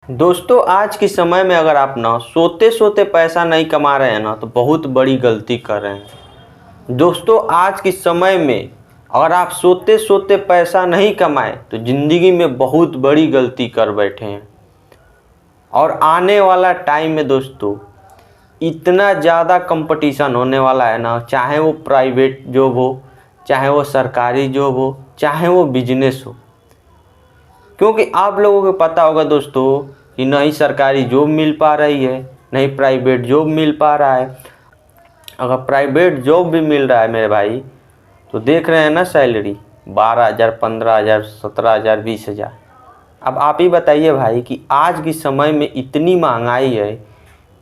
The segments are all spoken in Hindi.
दोस्तों आज के समय में अगर आप ना सोते सोते पैसा नहीं कमा रहे हैं ना तो बहुत बड़ी गलती कर रहे हैं। दोस्तों आज के समय में अगर आप सोते सोते पैसा नहीं कमाए तो ज़िंदगी में बहुत बड़ी गलती कर बैठे हैं। और आने वाला टाइम में दोस्तों इतना ज़्यादा कंपटीशन होने वाला है ना, चाहे वो प्राइवेट जॉब हो, चाहे वो सरकारी जॉब हो, चाहे वो बिजनेस हो। क्योंकि आप लोगों को पता होगा दोस्तों कि नहीं सरकारी जॉब मिल पा रही है, नहीं प्राइवेट जॉब मिल पा रहा है। अगर प्राइवेट जॉब भी मिल रहा है मेरे भाई तो देख रहे हैं ना सैलरी 12,000, 15,000, 17,000, 20,000। अब आप ही बताइए भाई कि आज के समय में इतनी महंगाई है,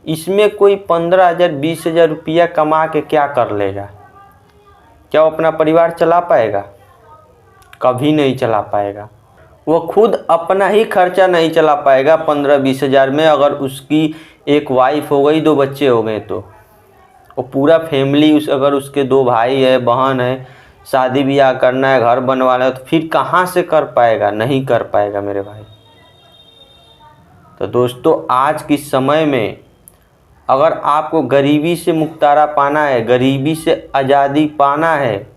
इसमें कोई 15,000, 20,000 रुपया कमा के क्या कर लेगा? क्या वो अपना परिवार चला पाएगा? कभी नहीं चला पाएगा। वो खुद अपना ही खर्चा नहीं चला पाएगा 15-20 हज़ार में। अगर उसकी एक वाइफ हो गई, 2 बच्चे हो गए तो वो पूरा फैमिली अगर उसके 2 भाई है, बहन है, शादी ब्याह करना है, घर बनवाना है, तो फिर कहाँ से कर पाएगा? नहीं कर पाएगा मेरे भाई। तो दोस्तों आज के समय में अगर आपको गरीबी से मुक्तारा पाना है, गरीबी से आज़ादी पाना है,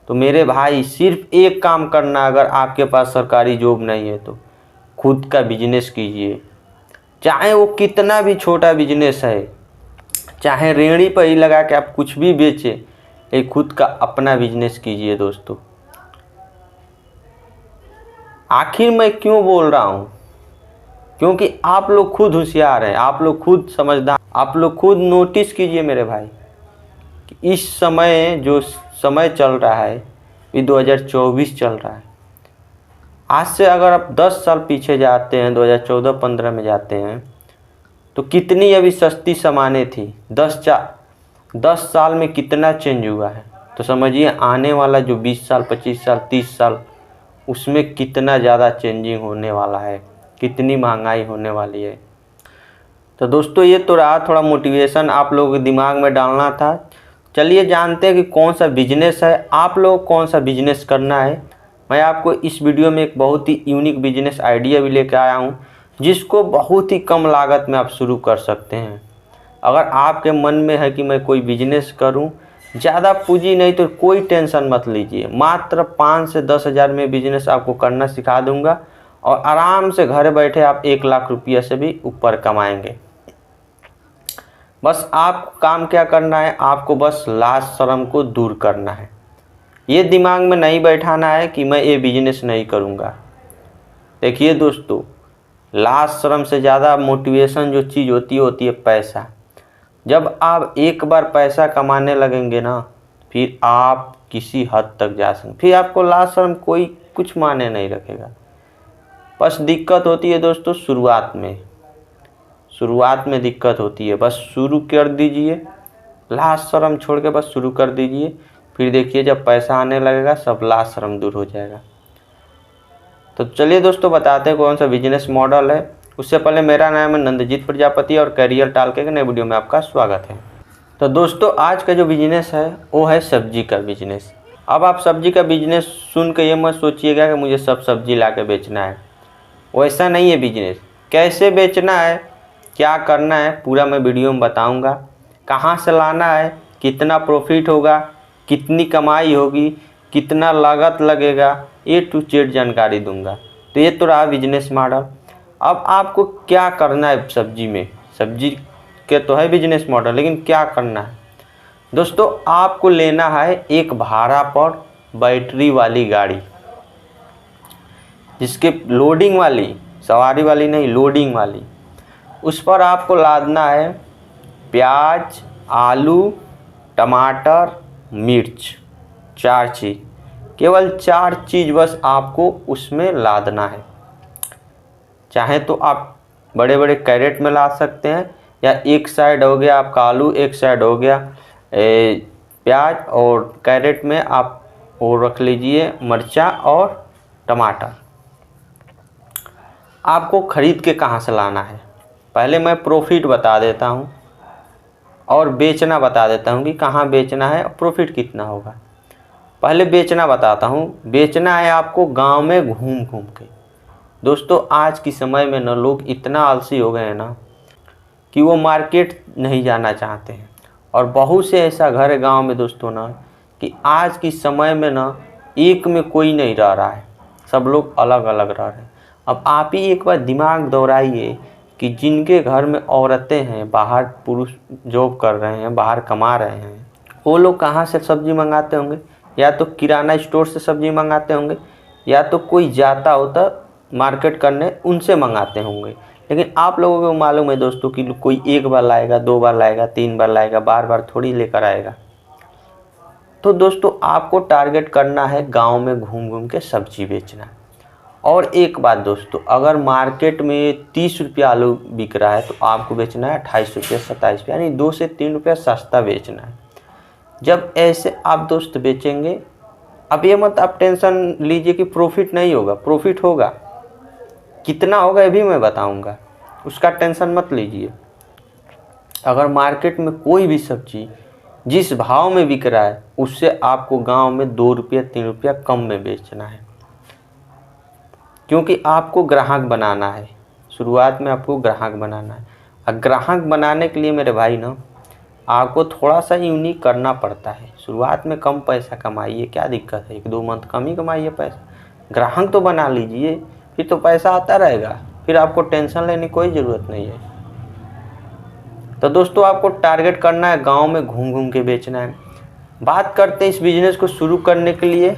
तो मेरे भाई सिर्फ एक काम करना। अगर आपके पास सरकारी जॉब नहीं है तो खुद का बिजनेस कीजिए, चाहे वो कितना भी छोटा बिजनेस है, चाहे रेहड़ी पर ही लगा के आप कुछ भी बेचें, लेकिन खुद का अपना बिजनेस कीजिए दोस्तों। आखिर मैं क्यों बोल रहा हूँ? क्योंकि आप लोग खुद होशियार हैं, आप लोग खुद समझदार, आप लोग खुद नोटिस कीजिए मेरे भाई कि इस समय जो समय चल रहा है ये 2024 चल रहा है। आज से अगर आप 10 साल पीछे जाते हैं, 2014-15 में जाते हैं, तो कितनी अभी सस्ती सामानें थी। 10 साल में कितना चेंज हुआ है। तो समझिए आने वाला जो 20 साल, 25 साल, 30 साल, उसमें कितना ज़्यादा चेंजिंग होने वाला है, कितनी महंगाई होने वाली है। तो दोस्तों ये तो रहा थोड़ा मोटिवेशन आप लोगों के दिमाग में डालना था। चलिए जानते हैं कि कौन सा बिजनेस है, आप लोग कौन सा बिजनेस करना है। मैं आपको इस वीडियो में एक बहुत ही यूनिक बिजनेस आइडिया भी लेकर आया हूं, जिसको बहुत ही कम लागत में आप शुरू कर सकते हैं। अगर आपके मन में है कि मैं कोई बिजनेस करूं, ज़्यादा पूंजी नहीं, तो कोई टेंशन मत लीजिए। मात्र 5 से 10 हज़ार में बिजनेस आपको करना सिखा दूंगा और आराम से घर बैठे आप 1 लाख रुपया से भी ऊपर कमाएंगे। बस आपको काम क्या करना है, आपको बस लाज शर्म को दूर करना है। ये दिमाग में नहीं बैठाना है कि मैं ये बिजनेस नहीं करूँगा। देखिए दोस्तों, लाज शर्म से ज़्यादा मोटिवेशन जो चीज़ होती है पैसा। जब आप एक बार पैसा कमाने लगेंगे ना, फिर आप किसी हद तक जा सकते, फिर आपको लाज शर्म कोई कुछ माने नहीं रखेगा। बस दिक्कत होती है दोस्तों शुरुआत में दिक्कत होती है। बस शुरू कर दीजिए, लाज शर्म छोड़ के बस शुरू कर दीजिए। फिर देखिए जब पैसा आने लगेगा सब लाज शर्म दूर हो जाएगा। तो चलिए दोस्तों बताते हैं कौन सा बिजनेस मॉडल है। उससे पहले मेरा नाम है नंदजीत प्रजापति और करियर टाल के नए वीडियो में आपका स्वागत है। तो दोस्तों आज का जो बिजनेस है वो है सब्जी का बिजनेस। अब आप सब्जी का बिजनेस सुन के ये मत सोचिएगा कि मुझे सब सब्जी ला के बेचना है, वैसा नहीं है बिजनेस। कैसे बेचना है, क्या करना है, पूरा मैं वीडियो में बताऊंगा। कहाँ से लाना है, कितना प्रॉफिट होगा, कितनी कमाई होगी, कितना लागत लगेगा, A to Z जानकारी दूंगा। तो ये तो रहा बिजनेस मॉडल। अब आपको क्या करना है सब्जी में, सब्जी के तो है बिजनेस मॉडल, लेकिन क्या करना है दोस्तों? आपको लेना है एक भाड़ा पर बैटरी वाली गाड़ी, जिसके लोडिंग वाली, सवारी वाली नहीं, लोडिंग वाली। उस पर आपको लादना है प्याज, आलू, टमाटर, मिर्च, 4 चीज़, केवल 4 चीज़ बस आपको उसमें लादना है। चाहे तो आप बड़े बड़े कैरेट में लाद सकते हैं, या एक साइड हो गया आपका आलू, एक साइड हो गया प्याज, और कैरेट में आप वो रख लीजिए मिर्चा और टमाटर। आपको ख़रीद के कहाँ से लाना है, पहले मैं प्रॉफिट बता देता हूँ और बेचना बता देता हूँ कि कहाँ बेचना है और प्रॉफिट कितना होगा। पहले बेचना बताता हूँ। बेचना है आपको गांव में घूम घूम के, दोस्तों आज के समय में ना लोग इतना आलसी हो गए हैं ना कि वो मार्केट नहीं जाना चाहते हैं। और बहुत से ऐसा घर है गांव में दोस्तों ना कि आज के समय में ना एक में कोई नहीं रह रहा है, सब लोग अलग अलग रह रहे हैं। अब आप ही एक बार दिमाग दौड़ाइए कि जिनके घर में औरतें हैं, बाहर पुरुष जॉब कर रहे हैं, बाहर कमा रहे हैं, वो लोग कहाँ से सब्ज़ी मंगाते होंगे? या तो किराना स्टोर से सब्ज़ी मंगाते होंगे, या तो कोई जाता होता मार्केट करने उनसे मंगाते होंगे। लेकिन आप लोगों को मालूम है दोस्तों कि कोई एक बार लाएगा, 2 बार लाएगा, 3 बार लाएगा, बार बार थोड़ी लेकर आएगा। तो दोस्तों आपको टारगेट करना है गांव में घूम घूम के सब्जी बेचना। और एक बात दोस्तों, अगर मार्केट में 30 रुपया आलू बिक रहा है तो आपको बेचना है 28 रुपया, 27 रुपया, यानी 2 से 3 रुपया सस्ता बेचना है। जब ऐसे आप दोस्त बेचेंगे, अब ये मत आप टेंशन लीजिए कि प्रॉफिट नहीं होगा, प्रॉफिट होगा। कितना होगा ये भी मैं बताऊंगा, उसका टेंशन मत लीजिए। अगर मार्केट में कोई भी सब्जी जिस भाव में बिक रहा है उससे आपको गांव में 2 रुपया 3 रुपया कम में बेचना है, क्योंकि आपको ग्राहक बनाना है। शुरुआत में आपको ग्राहक बनाना है। और ग्राहक बनाने के लिए मेरे भाई ना आपको थोड़ा सा यूनिक करना पड़ता है। शुरुआत में कम पैसा कमाइए, क्या दिक्कत है, 1-2 मंथ कम ही कमाइए पैसा, ग्राहक तो बना लीजिए, फिर तो पैसा आता रहेगा, फिर आपको टेंशन लेने की कोई ज़रूरत नहीं है। तो दोस्तों आपको टारगेट करना है गांव में घूम घूम के बेचना है। बात करते हैं इस बिज़नेस को शुरू करने के लिए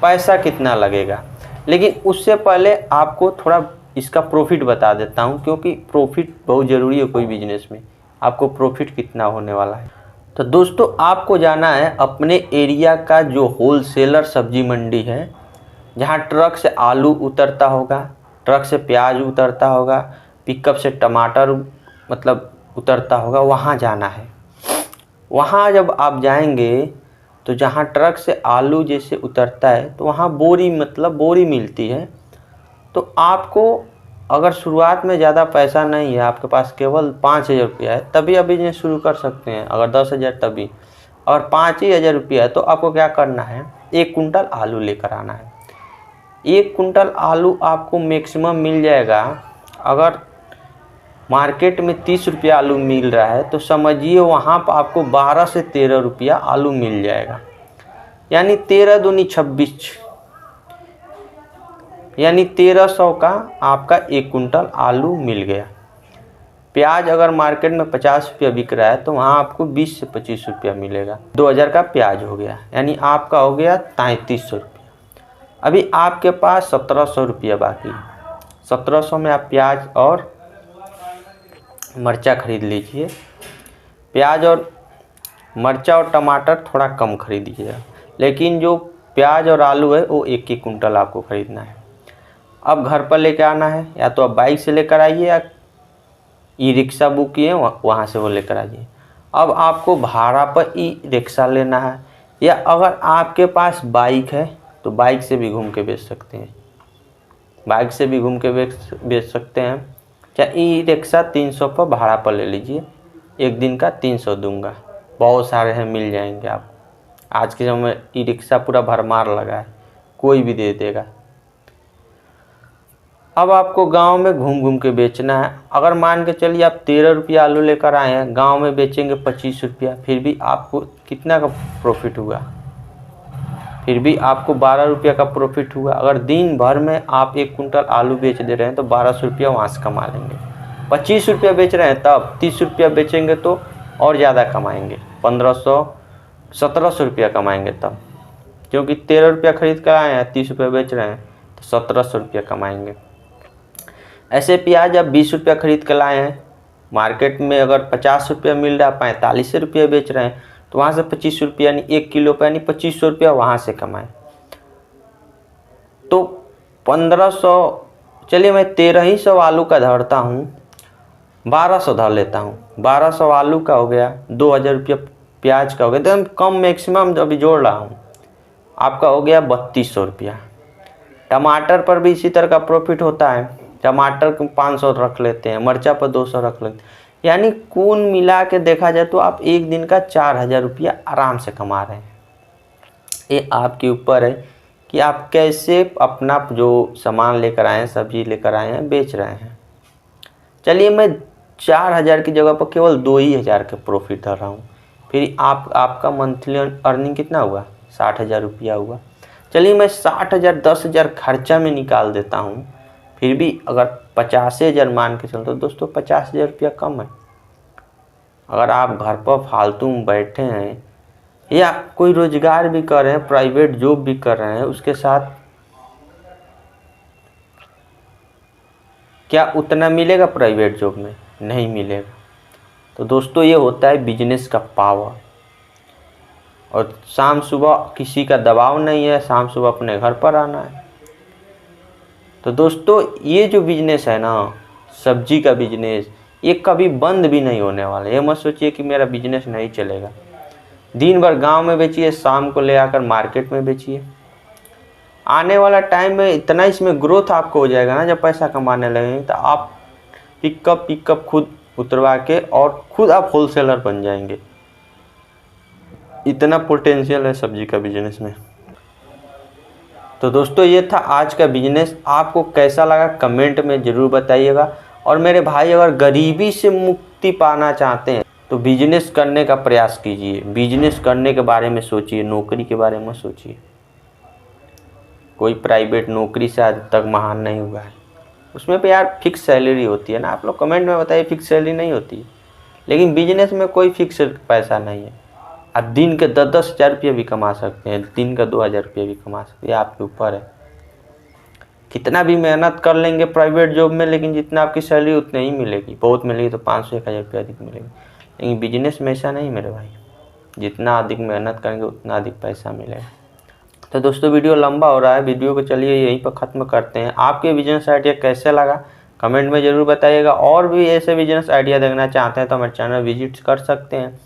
पैसा कितना लगेगा, लेकिन उससे पहले आपको थोड़ा इसका प्रॉफिट बता देता हूं, क्योंकि प्रॉफिट बहुत ज़रूरी है कोई बिजनेस में। आपको प्रॉफिट कितना होने वाला है, तो दोस्तों आपको जाना है अपने एरिया का जो होलसेलर सब्जी मंडी है, जहां ट्रक से आलू उतरता होगा, ट्रक से प्याज उतरता होगा, पिकअप से टमाटर मतलब उतरता होगा, वहाँ जाना है। वहाँ जब आप जाएंगे तो जहाँ ट्रक से आलू जैसे उतरता है तो वहाँ बोरी मतलब बोरी मिलती है। तो आपको अगर शुरुआत में ज़्यादा पैसा नहीं है, आपके पास केवल 5,000 रुपया है, तभी आप बिजनेस शुरू कर सकते हैं। अगर 10,000 तभी, और 5,000 रुपया है तो आपको क्या करना है, 1 कुंटल आलू लेकर आना है। 1 कुंटल आलू आपको मैक्सिमम मिल जाएगा। अगर मार्केट में 30 रुपया आलू मिल रहा है तो समझिए वहाँ पर आपको 12 से 13 रुपया आलू मिल जाएगा, यानी 13 दूनी 26, यानी 1300 का आपका 1 कुंटल आलू मिल गया। प्याज अगर मार्केट में 50 रुपया बिक रहा है तो वहाँ आपको 20 से 25 रुपया मिलेगा। 2,000 का प्याज हो गया, यानी आपका हो गया 3300 रुपया। अभी आपके पास 1700 रुपया बाकी है। 1700 में आप प्याज और मर्चा खरीद लीजिए। प्याज और मर्चा और टमाटर थोड़ा कम खरीदिएगा, लेकिन जो प्याज और आलू है वो 1-1 कुंटल आपको खरीदना है। अब घर पर लेकर आना है, या तो आप बाइक से लेकर आइए या ई रिक्शा बुक किए वहाँ से वो लेकर आइए। अब आपको भाड़ा पर ई रिक्शा लेना है, या अगर आपके पास बाइक है तो बाइक से भी घूम के बेच सकते हैं, बाइक से भी घूम के बेच सकते हैं। चाहे ई रिक्शा 300 पर भाड़ा पर ले लीजिए, एक दिन का 300 दूंगा, बहुत सारे हैं, मिल जाएंगे आपको। आज के समय में ई रिक्शा पूरा भरमार लगा है, कोई भी दे देगा। अब आपको गांव में घूम घूम के बेचना है। अगर मान के चलिए आप 13 रुपया आलू लेकर आए हैं, गांव में बेचेंगे 25 रुपया, फिर भी आपको कितना का प्रॉफिट हुआ, फिर भी आपको 12 रुपया का प्रॉफिट हुआ। अगर दिन भर में आप 1 कुंटल आलू बेच दे रहे हैं तो 1200 रुपया वहाँ से कमा लेंगे। 25 रुपया बेच रहे हैं तब 30 रुपया बेचेंगे तो और ज़्यादा कमाएंगे, 1500-1700 रुपया कमाएंगे तब, क्योंकि 13 रुपया खरीद कर आए हैं, 30 रुपया बेच रहे हैं तो 1700 रुपया कमाएंगे। ऐसे प्याज आप 20 रुपया खरीद कर लाए हैं, मार्केट में अगर 50 रुपया मिल रहा है, 45 रुपया बेच रहे हैं, तो वहाँ से 25 रुपया यानी 1 किलो पर यानी 2500 रुपया वहाँ से कमाएं। तो 1500, चलिए मैं 1300 आलू का धरता हूँ, 1200 धर लेता हूँ। 1200 आलू का हो गया, 2000 रुपया प्याज का हो गया, तो हम कम मैक्सिमम अभी जोड़ रहा हूँ, आपका हो गया 3200 रुपया। टमाटर पर भी इसी तरह का प्रॉफिट होता है, टमाटर को 500 रख लेते हैं, मर्चा पर 200 रख लेते हैं, यानी कुल मिला के देखा जाए तो आप एक दिन का 4000 रुपया आराम से कमा रहे हैं। ये आपके ऊपर है कि आप कैसे अपना जो सामान लेकर आए हैं, सब्जी लेकर आए हैं, बेच रहे हैं। चलिए मैं 4,000 की जगह पर केवल 2,000 का प्रॉफिट धर रहा हूँ, फिर आपका मंथली अर्निंग कितना हुआ? 60,000 रुपया हुआ। चलिए मैं 60,000 10,000 खर्चा में निकाल देता हूँ, फिर भी अगर 50,000 मान के चलते, तो दोस्तों 50,000 रुपया कम है। अगर आप घर पर फालतू में बैठे हैं या कोई रोजगार भी कर रहे हैं, प्राइवेट जॉब भी कर रहे हैं, उसके साथ क्या उतना मिलेगा प्राइवेट जॉब में? नहीं मिलेगा। तो दोस्तों ये होता है बिजनेस का पावर। और शाम सुबह किसी का दबाव नहीं है, शाम सुबह अपने घर पर आना है। तो दोस्तों ये जो बिजनेस है ना, सब्जी का बिजनेस, ये कभी बंद भी नहीं होने वाला। ये मत सोचिए कि मेरा बिजनेस नहीं चलेगा। दिन भर गांव में बेचिए, शाम को ले आकर मार्केट में बेचिए। आने वाला टाइम में इतना इसमें ग्रोथ आपको हो जाएगा ना, जब पैसा कमाने लगेंगे तो आप पिकअप खुद उतरवा के और खुद आप होलसेलर बन जाएंगे। इतना पोटेंशियल है सब्जी का बिजनेस में। तो दोस्तों ये था आज का बिजनेस। आपको कैसा लगा कमेंट में ज़रूर बताइएगा। और मेरे भाई अगर गरीबी से मुक्ति पाना चाहते हैं तो बिजनेस करने का प्रयास कीजिए। बिजनेस करने के बारे में सोचिए, नौकरी के बारे में सोचिए। कोई प्राइवेट नौकरी से आज तक महान नहीं हुआ है। उसमें पे यार फिक्स सैलरी होती है ना। आप लोग कमेंट में बताइए फिक्स सैलरी नहीं होती है, लेकिन बिजनेस में कोई फिक्स पैसा नहीं है। आप दिन के 10-10 हज़ार रुपये भी कमा सकते हैं, दिन का 2,000 रुपये भी कमा सकते हैं। आपके ऊपर है। कितना भी मेहनत कर लेंगे प्राइवेट जॉब में, लेकिन जितना आपकी सैलरी उतनी ही मिलेगी। बहुत मिलेगी तो 500-1,000 रुपये अधिक मिलेगी, लेकिन बिजनेस में ऐसा नहीं मेरे भाई। जितना अधिक मेहनत करेंगे उतना अधिक पैसा मिलेगा। तो दोस्तों वीडियो लंबा हो रहा है, वीडियो को चलिए यहीं पर ख़त्म करते हैं। आपके बिजनेस आइडिया कैसे लगा कमेंट में ज़रूर बताइएगा। और भी ऐसे बिजनेस आइडिया देखना चाहते हैं तो हमारे चैनल विजिट कर सकते हैं।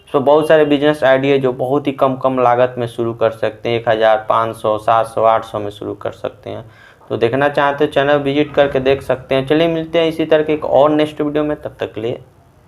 तो बहुत सारे बिजनेस आइडिया जो बहुत ही कम लागत में शुरू कर सकते हैं, 1,000, 500, 700, 800 में शुरू कर सकते हैं। तो देखना चाहते हैं चैनल विजिट करके देख सकते हैं। चलिए मिलते हैं इसी तरह के एक और नेक्स्ट वीडियो में, तब तक के लिए